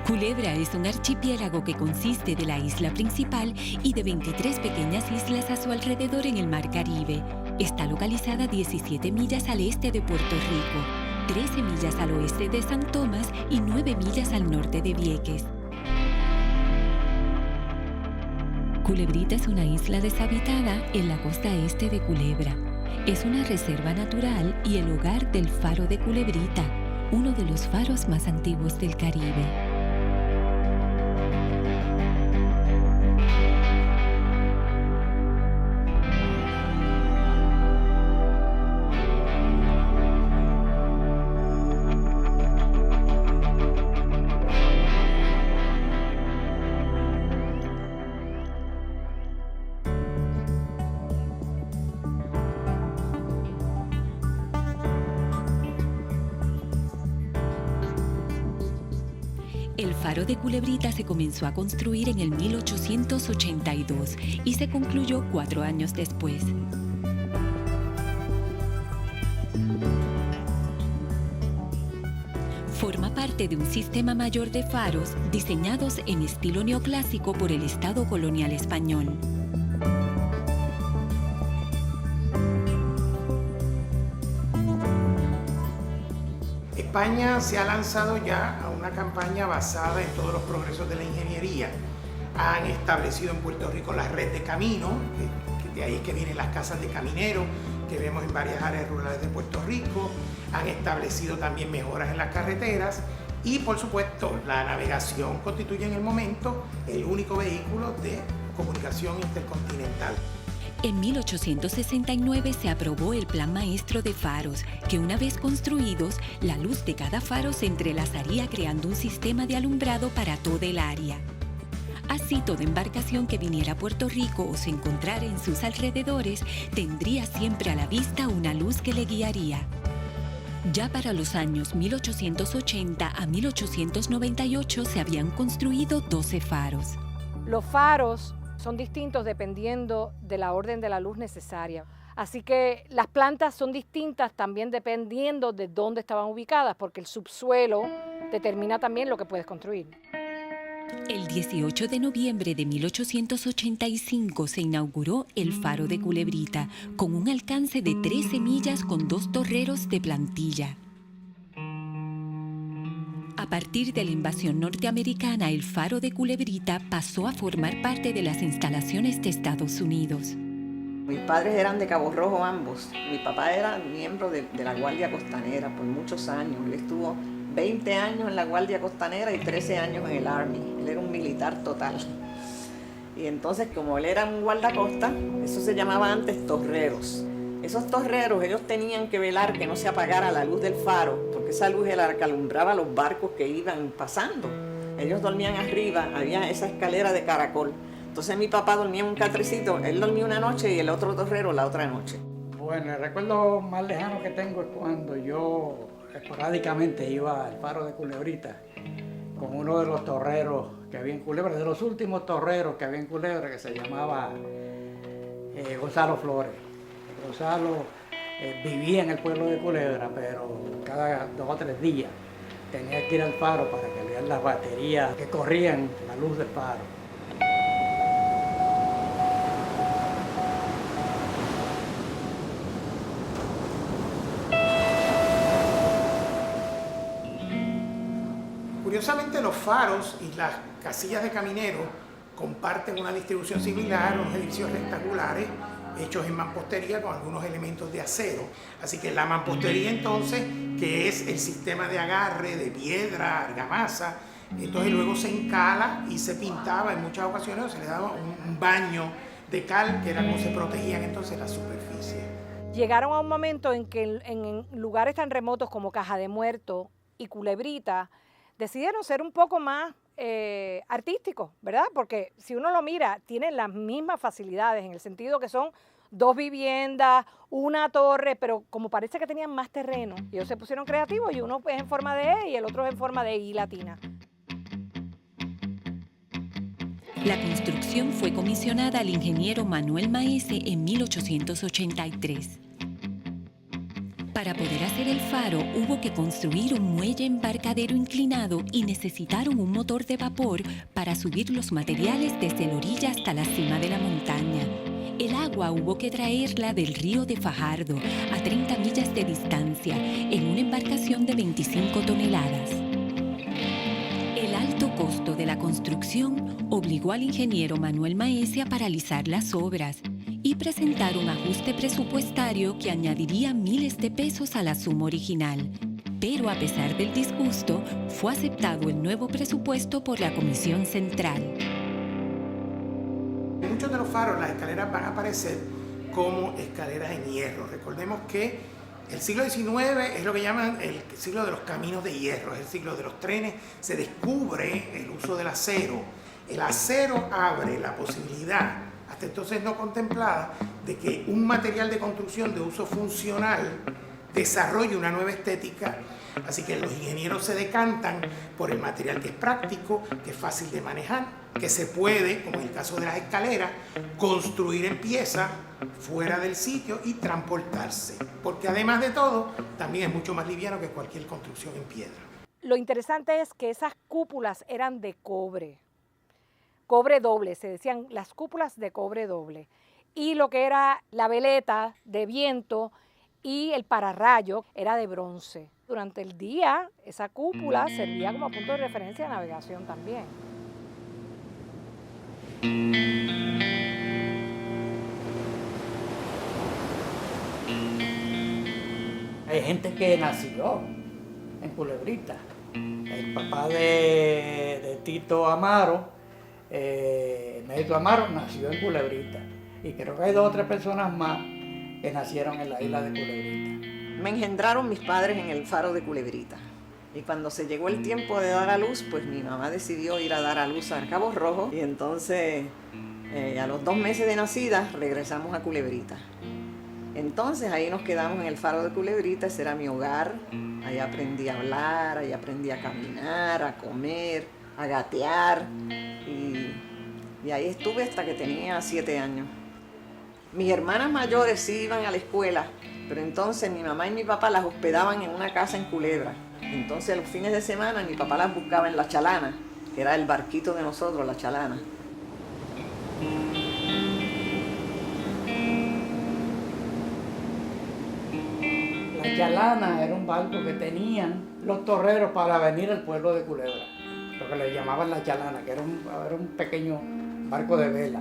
Culebra es un archipiélago que consiste de la isla principal y de 23 pequeñas islas a su alrededor en el Mar Caribe. Está localizada 17 millas al este de Puerto Rico, 13 millas al oeste de San Tomás y 9 millas al norte de Vieques. Culebrita es una isla deshabitada en la costa este de Culebra. Es una reserva natural y el hogar del Faro de Culebrita, uno de los faros más antiguos del Caribe. El Faro de Culebrita se comenzó a construir en el 1882 y se concluyó 4 años después. Forma parte de un sistema mayor de faros diseñados en estilo neoclásico por el Estado colonial español. España se ha lanzado ya a una campaña basada en todos los progresos de la ingeniería. Han establecido en Puerto Rico la red de caminos, que de ahí es que vienen las casas de camineros que vemos en varias áreas rurales de Puerto Rico. Han establecido también mejoras en las carreteras y, por supuesto, la navegación constituye en el momento el único vehículo de comunicación intercontinental. En 1869 se aprobó el Plan Maestro de Faros, que una vez construidos, la luz de cada faro se entrelazaría creando un sistema de alumbrado para toda el área. Así, toda embarcación que viniera a Puerto Rico o se encontrara en sus alrededores tendría siempre a la vista una luz que le guiaría. Ya para los años 1880 a 1898 se habían construido 12 faros. Los faros son distintos dependiendo de la orden de la luz necesaria. Así que las plantas son distintas también dependiendo de dónde estaban ubicadas, porque el subsuelo determina también lo que puedes construir. El 18 de noviembre de 1885 se inauguró el Faro de Culebrita, con un alcance de 13 millas con 2 torreros de plantilla. A partir de la invasión norteamericana, el Faro de Culebrita pasó a formar parte de las instalaciones de Estados Unidos. Mis padres eran de Cabo Rojo ambos. Mi papá era miembro de la Guardia Costanera por muchos años. Él estuvo 20 años en la Guardia Costanera y 13 años en el Army. Él era un militar total. Y entonces, como él era un guardacosta, eso se llamaba antes torreros. Esos torreros, ellos tenían que velar que no se apagara la luz del faro, porque esa luz era la que alumbraba los barcos que iban pasando. Ellos dormían arriba, había esa escalera de caracol. Entonces mi papá dormía en un catrecito, él dormía una noche y el otro torrero la otra noche. Bueno, el recuerdo más lejano que tengo es cuando yo esporádicamente iba al Faro de Culebrita con uno de los torreros que había en Culebra, de los últimos torreros que había en Culebra, que se llamaba Gonzalo Flores. Gonzalo vivía en el pueblo de Culebra, pero cada 2 o 3 días tenía que ir al faro para que vean las baterías que corrían la luz del faro. Curiosamente, los faros y las casillas de camineros comparten una distribución similar, unos edificios rectangulares hechos en mampostería con algunos elementos de acero. Así que la mampostería entonces, que es el sistema de agarre de piedra, argamasa, entonces luego se encala y se pintaba en muchas ocasiones, o se le daba un baño de cal, que era como se protegían entonces las superficies. Llegaron a un momento en que en lugares tan remotos como Caja de Muerto y Culebrita decidieron ser un poco más artísticos, ¿verdad? Porque si uno lo mira, tienen las mismas facilidades en el sentido que son 2 viviendas, una torre, pero como parece que tenían más terreno, ellos se pusieron creativos y uno es en forma de E y el otro es en forma de I latina. La construcción fue comisionada al ingeniero Manuel Maese en 1883. Para poder hacer el faro hubo que construir un muelle embarcadero inclinado y necesitaron un motor de vapor para subir los materiales desde la orilla hasta la cima de la montaña. El agua hubo que traerla del río de Fajardo, a 30 millas de distancia, en una embarcación de 25 toneladas. El alto costo de la construcción obligó al ingeniero Manuel Maese a paralizar las obras y presentar un ajuste presupuestario que añadiría miles de pesos a la suma original. Pero a pesar del disgusto, fue aceptado el nuevo presupuesto por la Comisión Central. En muchos de los faros las escaleras van a aparecer como escaleras en hierro. Recordemos que el siglo XIX es lo que llaman el siglo de los caminos de hierro, es el siglo de los trenes. Se descubre el uso del acero. El acero abre la posibilidad, hasta entonces no contemplada, de que un material de construcción de uso funcional desarrolle una nueva estética. Así que los ingenieros se decantan por el material que es práctico, que es fácil de manejar, que se puede, como en el caso de las escaleras, construir en pieza fuera del sitio y transportarse. Porque además de todo, también es mucho más liviano que cualquier construcción en piedra. Lo interesante es que esas cúpulas eran de cobre doble, se decían las cúpulas de cobre doble. Y lo que era la veleta de viento y el pararrayo era de bronce. Durante el día, esa cúpula servía como punto de referencia de navegación también. Hay gente que nació en Culebrita. El papá de Tito Amaro, Neto Amaro, nació en Culebrita. Y creo que hay 2 o 3 personas más que nacieron en la isla de Culebrita. Me engendraron mis padres en el faro de Culebrita. Y cuando se llegó el tiempo de dar a luz, pues mi mamá decidió ir a dar a luz a Cabo Rojo. Y entonces, a los 2 meses de nacida, regresamos a Culebrita. Entonces ahí nos quedamos en el faro de Culebrita, ese era mi hogar. Ahí aprendí a hablar, ahí aprendí a caminar, a comer, a gatear. Y ahí estuve hasta que tenía 7 años. Mis hermanas mayores sí iban a la escuela, pero entonces mi mamá y mi papá las hospedaban en una casa en Culebra. Entonces los fines de semana mi papá las buscaba en La Chalana, que era el barquito de nosotros, La Chalana. La Chalana era un barco que tenían los torreros para venir al pueblo de Culebra, lo que le llamaban La Chalana, que era un pequeño barco de vela.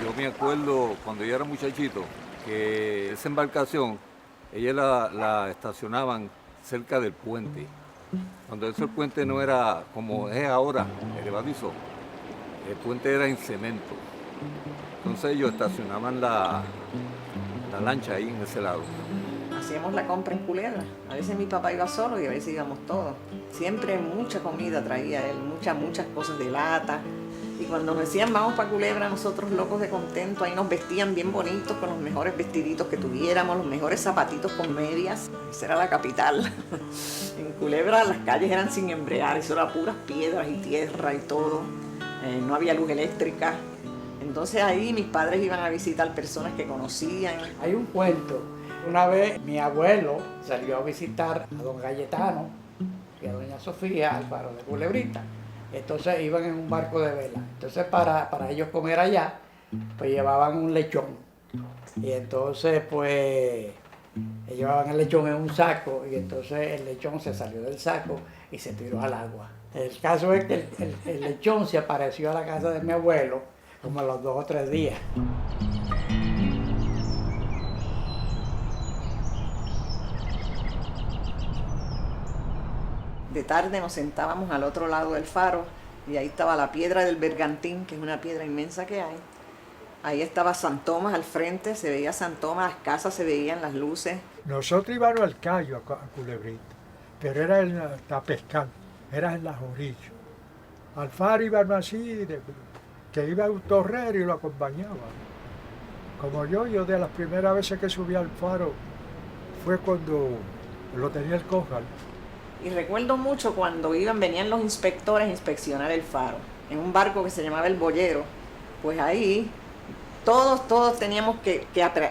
Yo me acuerdo cuando yo era muchachito que esa embarcación, ellas la estacionaban cerca del puente. Cuando ese puente no era como es ahora, elevadizo, el puente era en cemento. Entonces ellos estacionaban la lancha ahí en ese lado. Hacíamos la compra en Culebra. A veces mi papá iba solo y a veces íbamos todos. Siempre mucha comida traía él, muchas cosas de lata. Y cuando nos decían vamos para Culebra, nosotros locos de contento, ahí nos vestían bien bonitos con los mejores vestiditos que tuviéramos, los mejores zapatitos con medias. Esa era la capital. En Culebra las calles eran sin embrear, eso era puras piedras y tierra y todo. No había luz eléctrica. Entonces ahí mis padres iban a visitar personas que conocían. Hay un cuento. Una vez mi abuelo salió a visitar a don Cayetano y a doña Sofía al faro de Culebrita. Entonces iban en un barco de vela. Entonces para ellos comer allá, pues llevaban un lechón. Y entonces pues llevaban el lechón en un saco y entonces el lechón se salió del saco y se tiró al agua. El caso es que el lechón se apareció a la casa de mi abuelo como a los 2 o 3 días. De tarde nos sentábamos al otro lado del faro y ahí estaba la piedra del Bergantín, que es una piedra inmensa que hay. Ahí estaba San Tomás al frente, se veía San Tomás, las casas se veían, las luces. Nosotros íbamos al Cayo, a Culebrita, pero era a pescar, era en las orillas. Al faro íbamos así, que iba un torrero y lo acompañaba. Como yo de las primeras veces que subí al faro fue cuando lo tenía el Cójal. Y recuerdo mucho cuando venían los inspectores a inspeccionar el faro, en un barco que se llamaba el Boyero. Pues ahí Todos teníamos que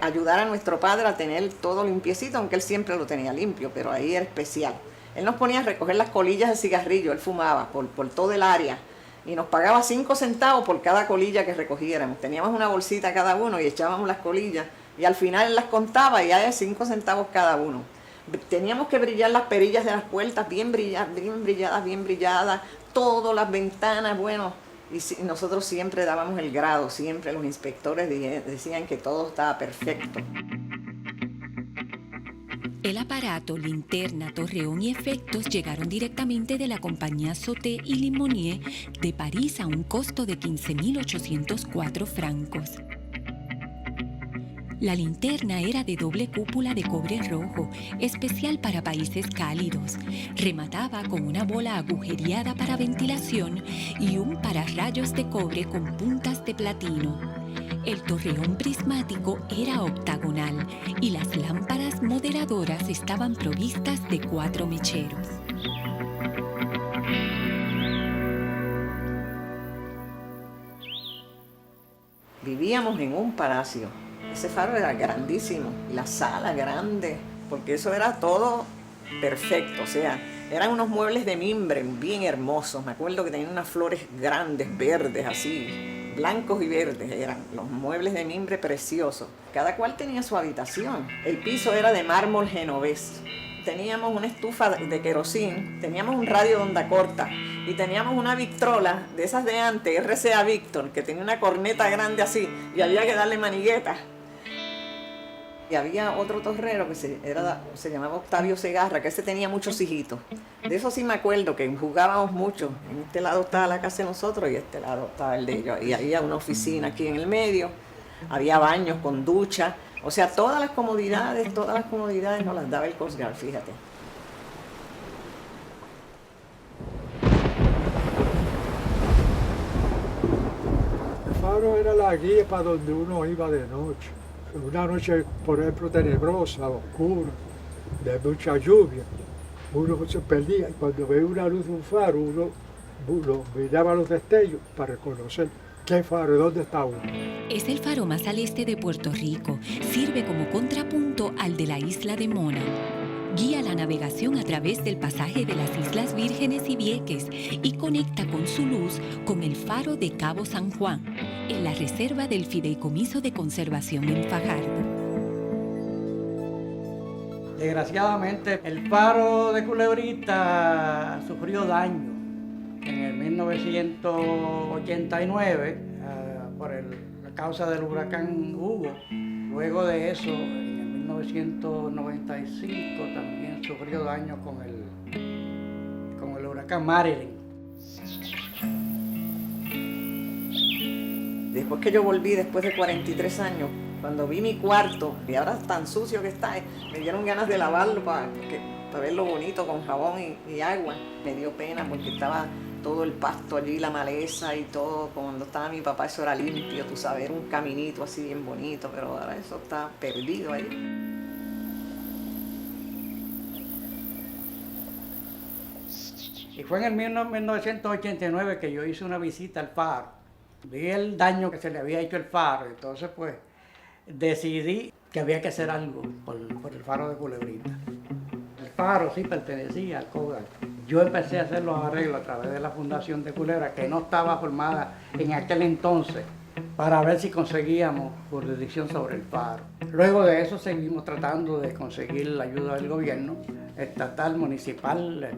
ayudar a nuestro padre a tener todo limpiecito, aunque él siempre lo tenía limpio, pero ahí era especial. Él nos ponía a recoger las colillas de cigarrillo, él fumaba por todo el área y nos pagaba 5 centavos por cada colilla que recogiéramos. Teníamos una bolsita cada uno y echábamos las colillas y al final él las contaba y ya era 5 centavos cada uno. Teníamos que brillar las perillas de las puertas, bien brilladas, todas las ventanas, bueno, y nosotros siempre dábamos el grado, siempre los inspectores decían que todo estaba perfecto. El aparato, linterna, torreón y efectos llegaron directamente de la compañía Sauté y Limonier de París a un costo de 15.804 francos. La linterna era de doble cúpula de cobre rojo, especial para países cálidos. Remataba con una bola agujereada para ventilación y un pararrayos de cobre con puntas de platino. El torreón prismático era octagonal y las lámparas moderadoras estaban provistas de 4 mecheros. Vivíamos en un palacio. Ese faro era grandísimo, la sala grande, porque eso era todo perfecto, o sea, eran unos muebles de mimbre bien hermosos. Me acuerdo que tenían unas flores grandes, verdes, así, blancos y verdes, eran los muebles de mimbre preciosos. Cada cual tenía su habitación. El piso era de mármol genovés. Teníamos una estufa de querosín, teníamos un radio de onda corta y teníamos una Victrola de esas de antes, RCA Victor, que tenía una corneta grande así y había que darle maniguetas. Y había otro torrero que se llamaba Octavio Segarra, que ese tenía muchos hijitos. De eso sí me acuerdo, que jugábamos mucho. En este lado estaba la casa de nosotros y este lado estaba el de ellos. Y había una oficina aquí en el medio, había baños con ducha. O sea, todas las comodidades nos las daba el Coast Guard, fíjate. El faro era la guía para donde uno iba de noche. Una noche, por ejemplo, tenebrosa, oscura, de mucha lluvia, uno se perdía y cuando veía una luz de un faro, uno miraba los destellos para reconocer qué faro, dónde está uno. Es el faro más al este de Puerto Rico. Sirve como contrapunto al de la isla de Mona. Guía la navegación a través del pasaje de las Islas Vírgenes y Vieques y conecta con su luz con el faro de Cabo San Juan, en la reserva del Fideicomiso de Conservación en Fajardo. Desgraciadamente, el faro de Culebrita sufrió daño en el 1989 por la causa del huracán Hugo. Luego de eso, en el 1995 también sufrió daño con el huracán Marilyn. Después que yo volví, después de 43 años, cuando vi mi cuarto, y ahora tan sucio que está, me dieron ganas de lavarlo para verlo bonito con jabón y agua. Me dio pena porque estaba todo el pasto allí, la maleza y todo. Cuando estaba mi papá eso era limpio, tú sabes, era un caminito así bien bonito, pero ahora eso está perdido ahí. Y fue en el 1989 que yo hice una visita al faro. Vi el daño que se le había hecho al faro, entonces pues decidí que había que hacer algo por el faro de Culebrita. El faro sí pertenecía al Coast Guard. Yo empecé a hacer los arreglos a través de la Fundación de Culebra, que no estaba formada en aquel entonces, para ver si conseguíamos jurisdicción sobre el faro. Luego de eso seguimos tratando de conseguir la ayuda del gobierno, estatal, municipal,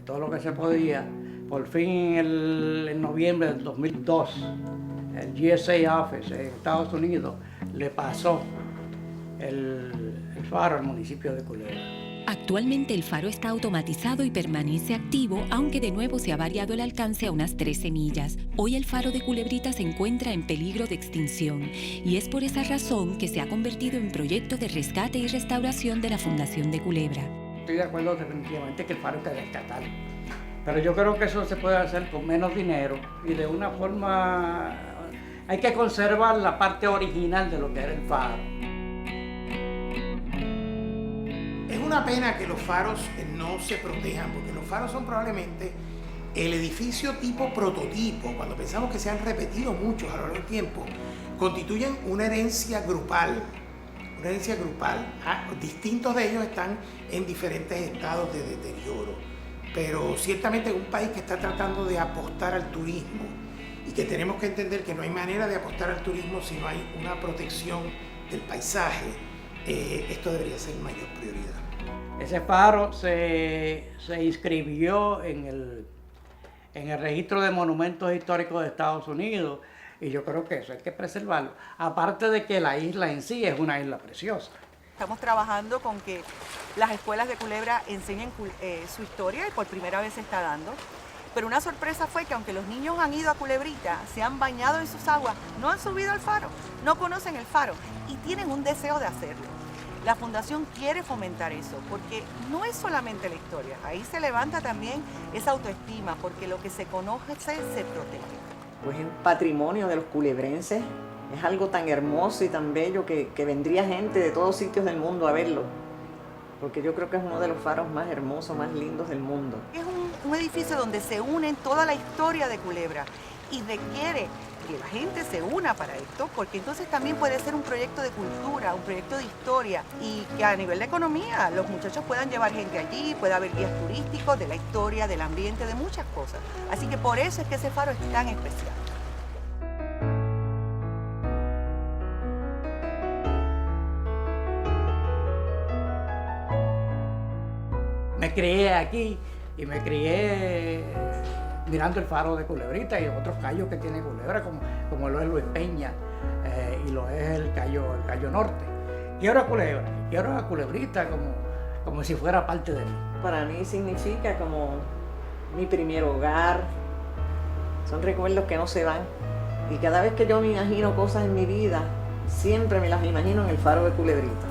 todo lo que se podía. Por fin, en noviembre del 2002, el GSA Office en Estados Unidos le pasó el faro al municipio de Culebra. Actualmente el faro está automatizado y permanece activo, aunque de nuevo se ha variado el alcance a unas 13 millas. Hoy el faro de Culebrita se encuentra en peligro de extinción y es por esa razón que se ha convertido en proyecto de rescate y restauración de la Fundación de Culebra. Estoy de acuerdo definitivamente que el faro hay que rescatarlo, pero yo creo que eso se puede hacer con menos dinero y de una forma... Hay que conservar la parte original de lo que era el faro. Es una pena que los faros no se protejan, porque los faros son probablemente el edificio tipo prototipo, cuando pensamos que se han repetido muchos a lo largo del tiempo, constituyen una herencia grupal. Distintos de ellos están en diferentes estados de deterioro, pero ciertamente un país que está tratando de apostar al turismo y que tenemos que entender que no hay manera de apostar al turismo si no hay una protección del paisaje, esto debería ser mayor prioridad. Ese faro se inscribió en el registro de monumentos históricos de Estados Unidos y yo creo que eso hay que preservarlo. Aparte de que la isla en sí es una isla preciosa. Estamos trabajando con que las escuelas de Culebra enseñen su historia y por primera vez se está dando. Pero una sorpresa fue que aunque los niños han ido a Culebrita, se han bañado en sus aguas, no han subido al faro, no conocen el faro y tienen un deseo de hacerlo. La Fundación quiere fomentar eso porque no es solamente la historia, ahí se levanta también esa autoestima porque lo que se conoce se protege. Pues es patrimonio de los culebrenses, es algo tan hermoso y tan bello que vendría gente de todos sitios del mundo a verlo, porque yo creo que es uno de los faros más hermosos, más lindos del mundo. Es un edificio donde se unen toda la historia de Culebra y requiere que la gente se una para esto, porque entonces también puede ser un proyecto de cultura, un proyecto de historia y que a nivel de economía los muchachos puedan llevar gente allí, pueda haber guías turísticos de la historia, del ambiente, de muchas cosas. Así que por eso es que ese faro es tan especial. Me crié aquí y me crié mirando el faro de Culebrita y otros cayos que tiene Culebra, como lo es Luis Peña y lo es el Cayo Norte. Quiero a Culebra, quiero a Culebrita como si fuera parte de mí. Para mí significa como mi primer hogar, son recuerdos que no se van. Y cada vez que yo me imagino cosas en mi vida, siempre me las imagino en el faro de Culebrita.